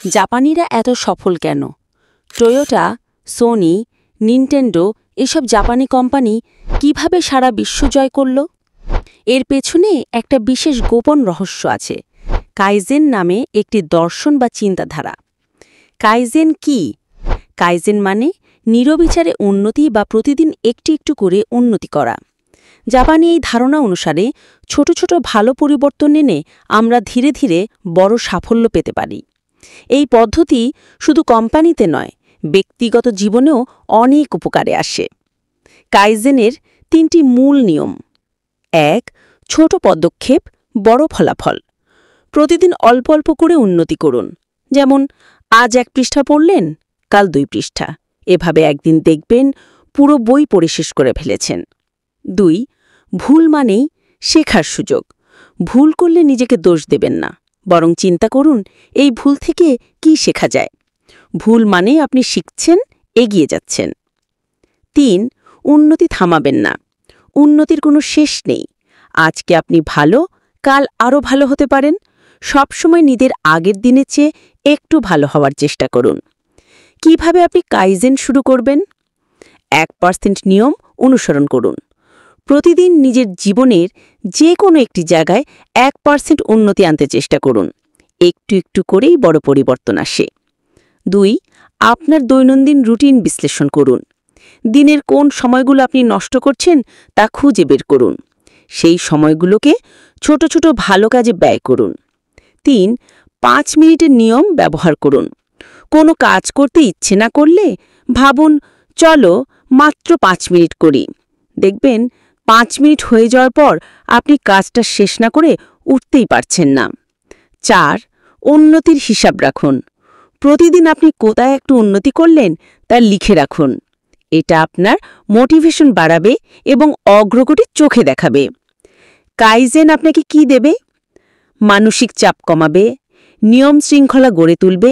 জাপানিরা এত সফল কেন? টয়োটা, সোনি, নিনটেন্ডো এসব জাপানি কোম্পানি কিভাবে সারা বিশ্ব জয় করল? এর পেছনে একটা বিশেষ গোপন রহস্য আছে। কাইজেন নামে একটি দর্শন বা চিন্তাধারা। কাইজেন কি? কাইজেন মানে নিরবিচারে উন্নতি বা প্রতিদিন একটু একটু করে উন্নতি করা। জাপানি এই ধারণা অনুসারে ছোট ছোট ভালো পরিবর্তন এনে আমরা ধীরে ধীরে বড় সাফল্য পেতে পারি। এই পদ্ধতি শুধু কোম্পানিতে নয়, ব্যক্তিগত জীবনেও অনেক উপকারে আসে। কাইজেনের ৩টি মূল নিয়ম। ১. ছোট পদক্ষেপ, বড় ফলাফল। প্রতিদিন অল্প অল্প করে উন্নতি করুন। যেমন আজ ১ পৃষ্ঠা পড়লেন, কাল ২ পৃষ্ঠা। এভাবে একদিন দেখবেন পুরো বই পড়ে শেষ করে ফেলেছেন। ২. ভুল মানেই শেখার সুযোগ। ভুল করলে নিজেকে দোষ দেবেন না, বরং চিন্তা করুন এই ভুল থেকে কি শেখা যায়। ভুল মানেই আপনি শিখছেন, এগিয়ে যাচ্ছেন। ৩. উন্নতি থামাবেন না। উন্নতির কোনো শেষ নেই। আজকে আপনি ভালো, কাল আরও ভালো হতে পারেন। সবসময় নিজের আগের দিনের চেয়ে একটু ভালো হওয়ার চেষ্টা করুন। কিভাবে আপনি কাইজেন শুরু করবেন? ১% নিয়ম অনুসরণ করুন। প্রতিদিন নিজের জীবনের যে কোনো একটি জায়গায় ১% উন্নতি আনতে চেষ্টা করুন। একটু একটু করেই বড় পরিবর্তন আসে। ২. আপনার দৈনন্দিন রুটিন বিশ্লেষণ করুন। দিনের কোন সময়গুলো আপনি নষ্ট করছেন তা খুঁজে বের করুন। সেই সময়গুলোকে ছোট ছোট ভালো কাজে ব্যয় করুন। ৩. ৫ মিনিটের নিয়ম ব্যবহার করুন। কোনো কাজ করতে ইচ্ছে না করলে ভাবুন, চলো মাত্র ৫ মিনিট করি। দেখবেন ৫ মিনিট হয়ে যাওয়ার পর আপনি কাজটা শেষ না করে উঠতেই পারছেন না। ৪. উন্নতির হিসাব রাখুন। প্রতিদিন আপনি কোথায় একটু উন্নতি করলেন তা লিখে রাখুন। এটা আপনার মোটিভেশন বাড়াবে এবং অগ্রগতি চোখে দেখাবে। কাইজেন আপনাকে কি দেবে? মানসিক চাপ কমাবে, নিয়ম শৃঙ্খলা গড়ে তুলবে,